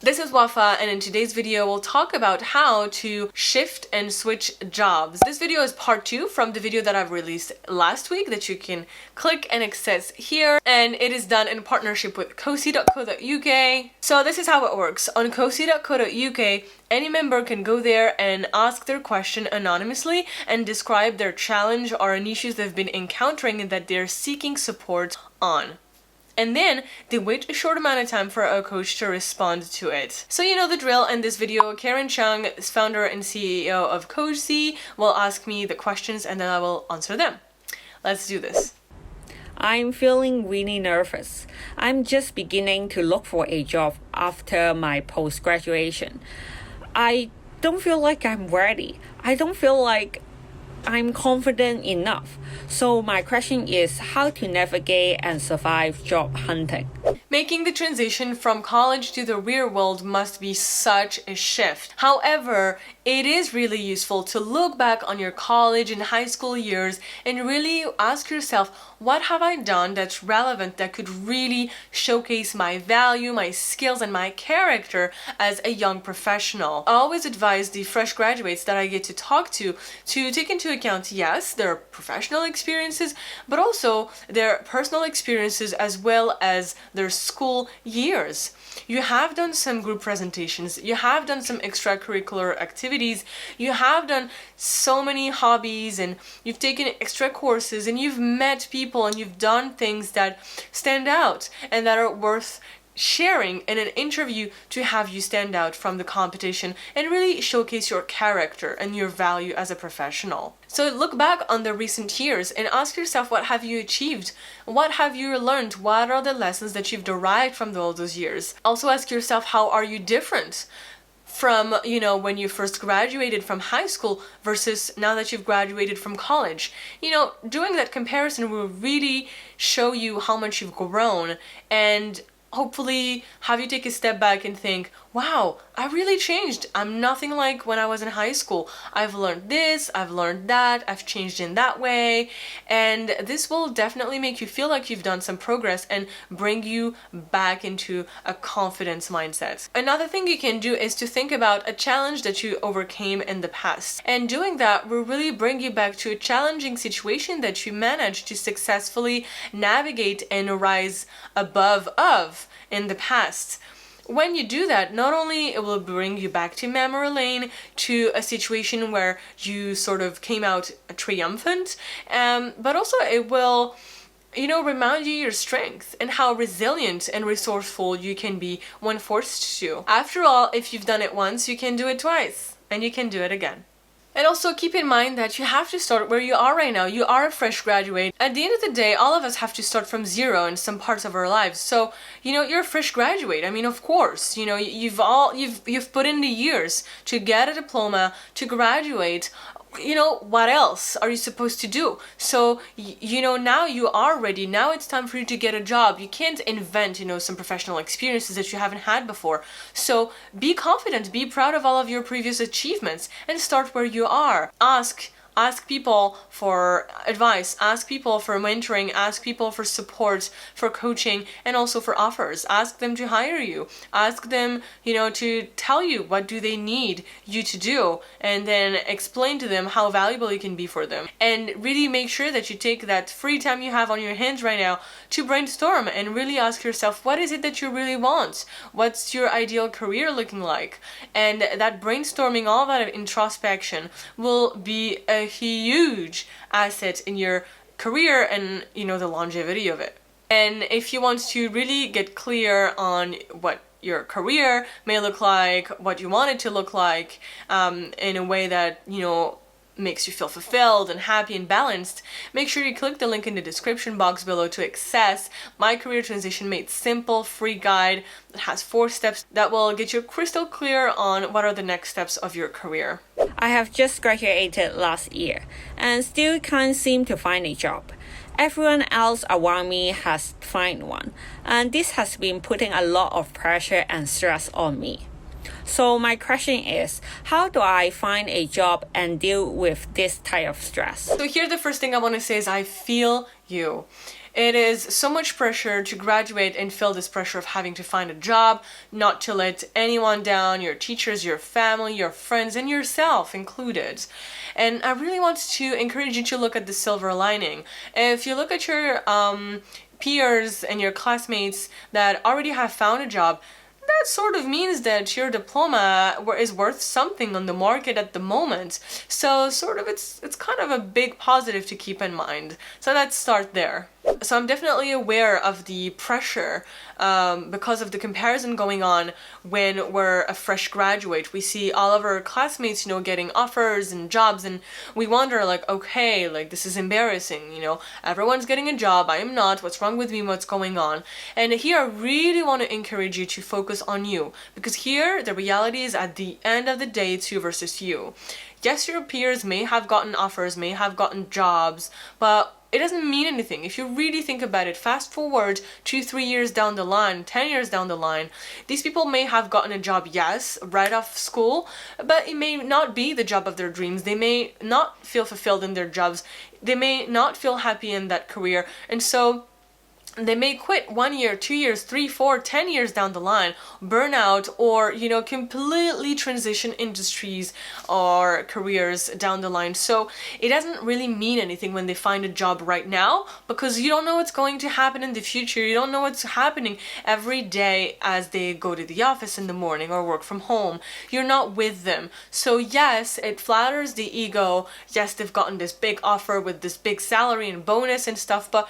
This is Wafa, and in today's video we'll talk about how to shift and switch jobs. This video is part 2 from the video that I've released last week that you can click and access here, and it is done in partnership with KOSSIE.co.uk. So this is how it works. On KOSSIE.co.uk, any member can go there and ask their question anonymously and describe their challenge or an issues they've been encountering and that they're seeking support on. And then they wait a short amount of time for a coach to respond to it. So you know the drill. In this video, Karen Chung, founder and CEO of KOSSIE, will ask me the questions and then I will answer them. Let's do this. I'm feeling really nervous. I'm just beginning to look for a job after my post-graduation. I don't feel like I'm ready. I don't feel like I'm confident enough. So my question is how to navigate and survive job hunting. Making the transition from college to the real world must be such a shift. However, it is really useful to look back on your college and high school years and really ask yourself, what have I done that's relevant, that could really showcase my value, my skills, and my character as a young professional? I always advise the fresh graduates that I get to talk to take into account, yes, their professional experiences, but also their personal experiences as well as their school years. You have done some group presentations, you have done some extracurricular activities, you have done so many hobbies, and you've taken extra courses, and you've met people, and you've done things that stand out and that are worth sharing in an interview to have you stand out from the competition and really showcase your character and your value as a professional. So look back on the recent years and ask yourself, what have you achieved? What have you learned? What are the lessons that you've derived from all those years? Also ask yourself, how are you different from, when you first graduated from high school versus now that you've graduated from college? Doing that comparison will really show you how much you've grown and hopefully have you take a step back and think, wow, I really changed. I'm nothing like when I was in high school. I've learned this, I've learned that, I've changed in that way, and this will definitely make you feel like you've done some progress and bring you back into a confidence mindset. Another thing you can do is to think about a challenge that you overcame in the past, and doing that will really bring you back to a challenging situation that you managed to successfully navigate and rise above in the past. When you do that, not only it will bring you back to memory lane, to a situation where you sort of came out triumphant, but also it will remind you your strength and how resilient and resourceful you can be when forced to. After all, if you've done it once, you can do it twice, and you can do it again. And also keep in mind that you have to start where you are right now. You are a fresh graduate. At the end of the day, all of us have to start from zero in some parts of our lives. So, you're a fresh graduate. I mean, of course, you've put in the years to get a diploma, to graduate. What else are you supposed to do? So, now you are ready. Now it's time for you to get a job. You can't invent, some professional experiences that you haven't had before. So be confident, be proud of all of your previous achievements, and start where you are. Ask people for advice, ask people for mentoring, ask people for support, for coaching, and also for offers. Ask them to hire you. Ask them, to tell you what do they need you to do, and then explain to them how valuable you can be for them. And really make sure that you take that free time you have on your hands right now to brainstorm and really ask yourself, what is it that you really want? What's your ideal career looking like? And that brainstorming, all that introspection will be a huge asset in your career and the longevity of it. And if you want to really get clear on what your career may look like, what you want it to look like, in a way that makes you feel fulfilled and happy and balanced, make sure you click the link in the description box below to access my career transition made simple free guide that has 4 steps that will get you crystal clear on what are the next steps of your career. I have just graduated last year and still can't seem to find a job. Everyone else around me has found one, and this has been putting a lot of pressure and stress on me. So my question is, how do I find a job and deal with this type of stress? So here the first thing I want to say is I feel you. It is so much pressure to graduate and feel this pressure of having to find a job, not to let anyone down, your teachers, your family, your friends, and yourself included. And I really want to encourage you to look at the silver lining. If you look at your peers and your classmates that already have found a job, that sort of means that your diploma is worth something on the market at the moment. So sort of it's kind of a big positive to keep in mind. So let's start there. So I'm definitely aware of the pressure because of the comparison going on when we're a fresh graduate. We see all of our classmates, getting offers and jobs, and we wonder like, okay, like this is embarrassing, everyone's getting a job, I am not, what's wrong with me, what's going on? And here I really want to encourage you to focus on you, because here the reality is at the end of the day it's you versus you. Yes, your peers may have gotten offers, may have gotten jobs, but it doesn't mean anything. If you really think about it, fast forward 2-3 years down the line, 10 years down the line, these people may have gotten a job, yes, right off school, but it may not be the job of their dreams. They may not feel fulfilled in their jobs. They may not feel happy in that career. And so they may quit 1 year, 2 years, 3, 4, 10 years down the line, burn out, or completely transition industries or careers down the line. So it doesn't really mean anything when they find a job right now, because you don't know what's going to happen in the future. You don't know what's happening every day as they go to the office in the morning or work from home. You're not with them. So yes, it flatters the ego. Yes, they've gotten this big offer with this big salary and bonus and stuff, but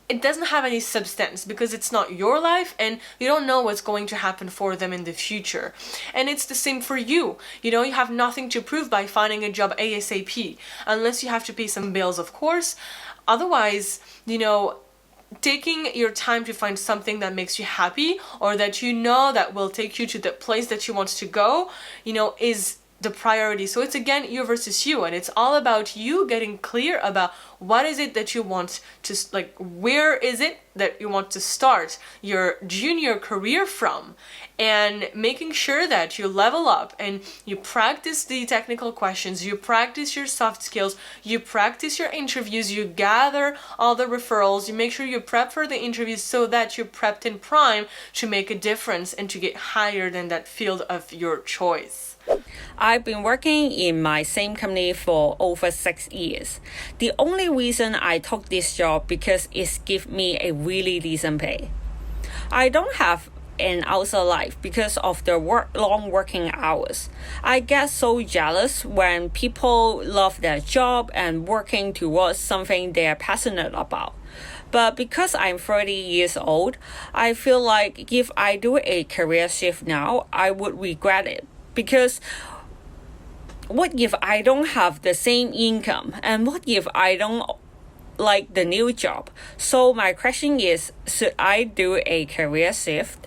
it doesn't have any substance because it's not your life and you don't know what's going to happen for them in the future. And it's the same for you. You have nothing to prove by finding a job ASAP, unless you have to pay some bills, of course. Otherwise, taking your time to find something that makes you happy, or that that will take you to the place that you want to go, is the priority. So it's again you versus you, and it's all about you getting clear about what is it that you want to, like, where is it that you want to start your junior career from, and making sure that you level up and you practice the technical questions, you practice your soft skills, you practice your interviews, you gather all the referrals, you make sure you prep for the interviews so that you're prepped and primed to make a difference and to get hired in that field of your choice. I've been working in my same company for over 6 years. The only reason I took this job because it gives me a really decent pay. I don't have an outside life because of the long working hours. I get so jealous when people love their job and working towards something they're passionate about. But because I'm 30 years old, I feel like if I do a career shift now, I would regret it. Because what if I don't have the same income? And what if I don't like the new job? So my question is, should I do a career shift?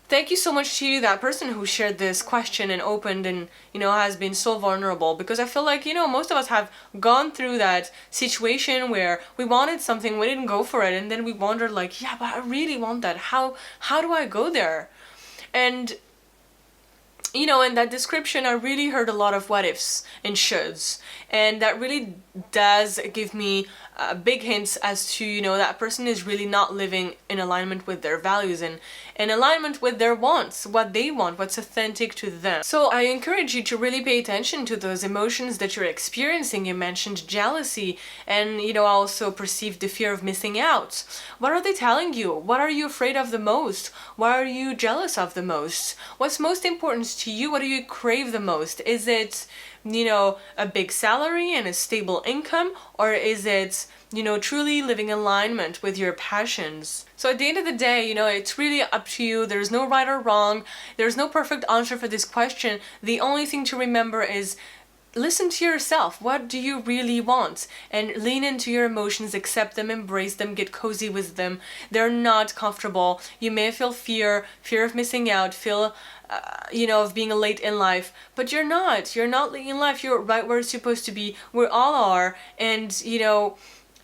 Thank you so much to that person who shared this question and opened and, has been so vulnerable, because I feel like, most of us have gone through that situation where we wanted something, we didn't go for it, and then we wondered like, yeah, but I really want that. How do I go there? And in that description, I really heard a lot of what ifs and shoulds, and that really does give me big hints as to, that person is really not living in alignment with their values and in alignment with their wants, what they want, what's authentic to them. So I encourage you to really pay attention to those emotions that you're experiencing. You mentioned jealousy and, also perceived the fear of missing out. What are they telling you? What are you afraid of the most? What are you jealous of the most? What's most important to you? What do you crave the most? Is it, a big salary and a stable income, or is it, truly living in alignment with your passions? So at the end of the day, it's really up to you. There's no right or wrong. There's no perfect answer for this question. The only thing to remember is listen to yourself. What do you really want? And lean into your emotions, accept them, embrace them, get cozy with them. They're not comfortable. You may feel fear of missing out, feel of being late in life, but you're not late in life. You're right where it's supposed to be. We all are. And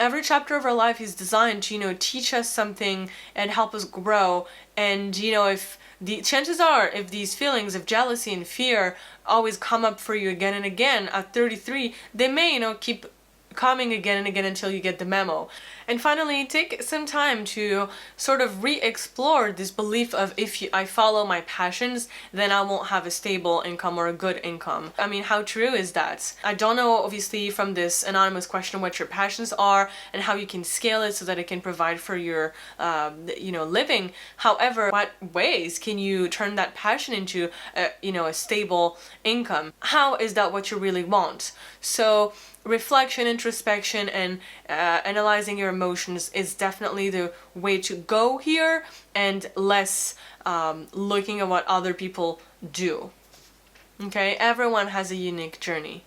every chapter of our life is designed to teach us something and help us grow. And if the chances are, if these feelings of jealousy and fear always come up for you again and again at 33, they may keep coming again and again until you get the memo. And finally, take some time to sort of re-explore this belief of if I follow my passions, then I won't have a stable income or a good income. I mean, how true is that? I don't know, obviously, from this anonymous question what your passions are and how you can scale it so that it can provide for your, living. However, what ways can you turn that passion into, a stable income? How is that what you really want? So reflection, introspection, and analyzing your emotions is definitely the way to go here, and less looking at what other people do. Okay, everyone has a unique journey.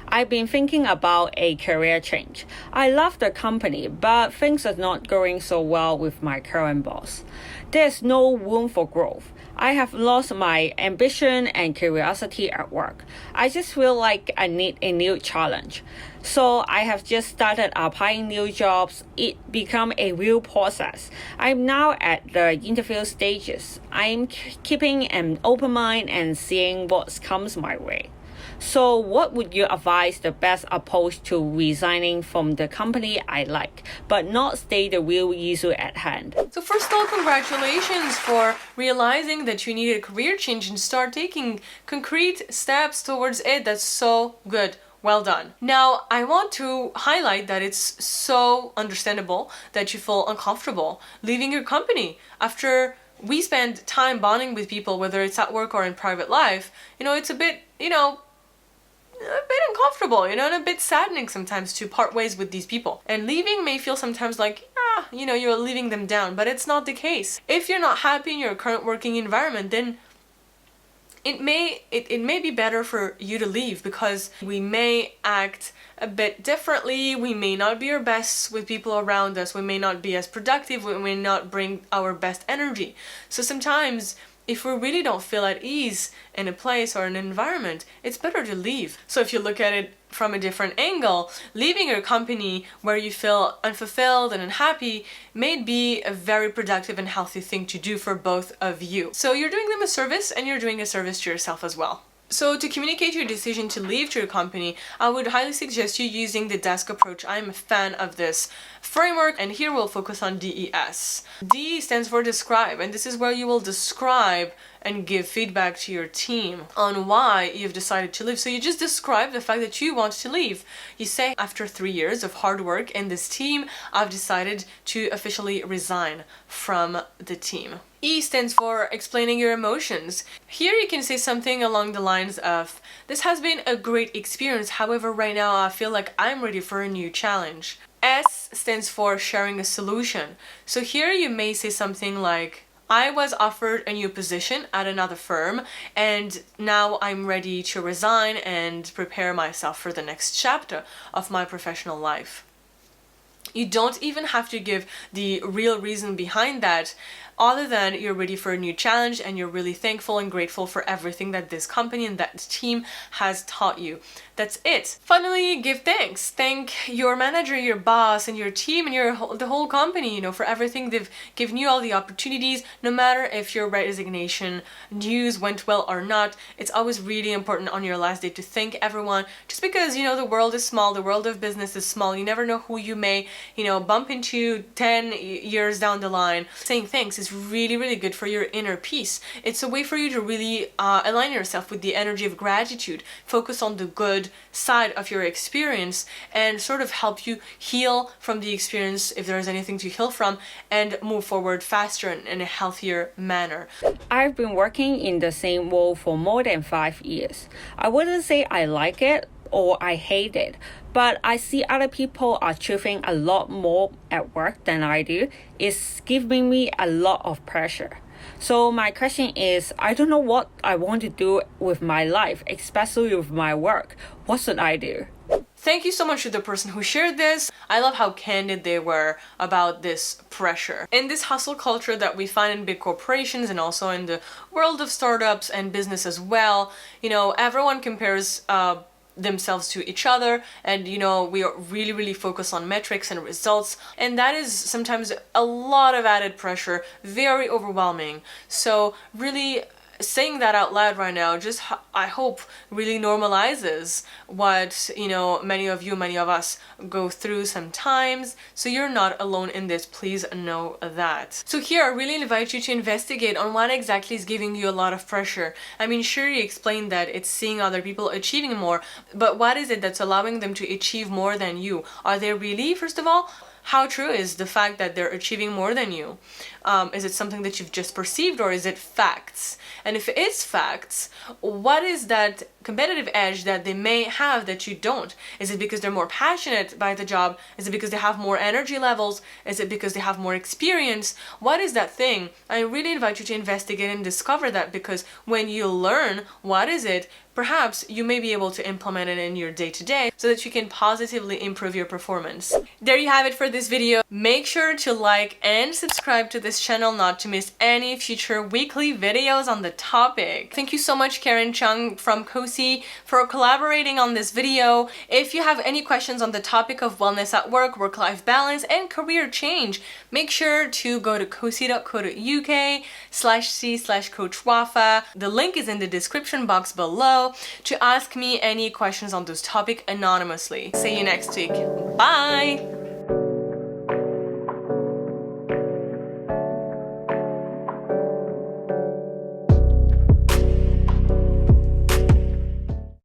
I've been thinking about a career change. I love the company, but things are not going so well with my current boss. There's no room for growth. I have lost my ambition and curiosity at work. I just feel like I need a new challenge. So I have just started applying new jobs. It become a real process. I'm now at the interview stages. I'm keeping an open mind and seeing what comes my way. So what would you advise the best approach to resigning from the company I like, but not stay the real issue at hand? So first of all, congratulations for realizing that you need a career change and start taking concrete steps towards it. That's so good. Well done. Now, I want to highlight that it's so understandable that you feel uncomfortable leaving your company. After we spend time bonding with people, whether it's at work or in private life, it's a bit, a bit uncomfortable, and a bit saddening sometimes to part ways with these people. And leaving may feel sometimes like, you're leaving them down, but it's not the case. If you're not happy in your current working environment, then it may be better for you to leave, because we may act a bit differently, we may not be our best with people around us, we may not be as productive, we may not bring our best energy. So sometimes, if we really don't feel at ease in a place or an environment, it's better to leave. So if you look at it from a different angle, leaving your company where you feel unfulfilled and unhappy may be a very productive and healthy thing to do for both of you. So you're doing them a service, and you're doing a service to yourself as well. So to communicate your decision to leave your company, I would highly suggest you using the desk approach. I'm a fan of this framework, and here we'll focus on DES. D stands for describe, and this is where you will describe and give feedback to your team on why you've decided to leave. So you just describe the fact that you want to leave. You say, after 3 years of hard work in this team, I've decided to officially resign from the team. E stands for explaining your emotions. Here you can say something along the lines of, this has been a great experience, however right now I feel like I'm ready for a new challenge. S stands for sharing a solution. So here you may say something like, I was offered a new position at another firm, and now I'm ready to resign and prepare myself for the next chapter of my professional life. You don't even have to give the real reason behind that, other than you're ready for a new challenge and you're really thankful and grateful for everything that this company and that team has taught you. That's it. Finally, give thanks. Thank your manager, your boss, and your team, and the whole company, for everything they've given you, all the opportunities, no matter if your resignation news went well or not. It's always really important on your last day to thank everyone, just because, the world is small, the world of business is small. You never know who you may, bump into 10 years down the line. Saying thanks is really, really good for your inner peace. It's a way for you to really align yourself with the energy of gratitude, focus on the good side of your experience, and sort of help you heal from the experience if there's anything to heal from, and move forward faster and in a healthier manner. I've been working in the same role for more than 5 years. I wouldn't say I like it or I hate it, but I see other people are achieving a lot more at work than I do. It's giving me a lot of pressure. So my question is, I don't know what I want to do with my life, especially with my work. What should I do? Thank you so much to the person who shared this. I love how candid they were about this pressure. In this hustle culture that we find in big corporations and also in the world of startups and business as well, everyone compares themselves to each other, and we are really, really focused on metrics and results, and that is sometimes a lot of added pressure, very overwhelming. So really saying that out loud right now just I hope really normalizes what, you know, many of us go through sometimes. So you're not alone in this, please know that. So here I really invite you to investigate on what exactly is giving you a lot of pressure. I mean, sure, you explained that it's seeing other people achieving more, but what is it that's allowing them to achieve more than you? Are they really, first of all? How true is the fact that they're achieving more than you? Is it something that you've just perceived, or is it facts? And if it is facts, what is that competitive edge that they may have that you don't? Is it because they're more passionate by the job? Is it because they have more energy levels? Is it because they have more experience? What is that thing? I really invite you to investigate and discover that, because when you learn what is it, perhaps you may be able to implement it in your day-to-day so that you can positively improve your performance. There you have it for this video. Make sure to like and subscribe to this channel not to miss any future weekly videos on the topic. Thank you so much, Karen Chung from KOSSIE, for collaborating on this video. If you have any questions on the topic of wellness at work, work-life balance, and career change, make sure to go to kossie.co.uk/c/coachwafa. The link is in the description box below to ask me any questions on this topic anonymously. See you next week. Bye!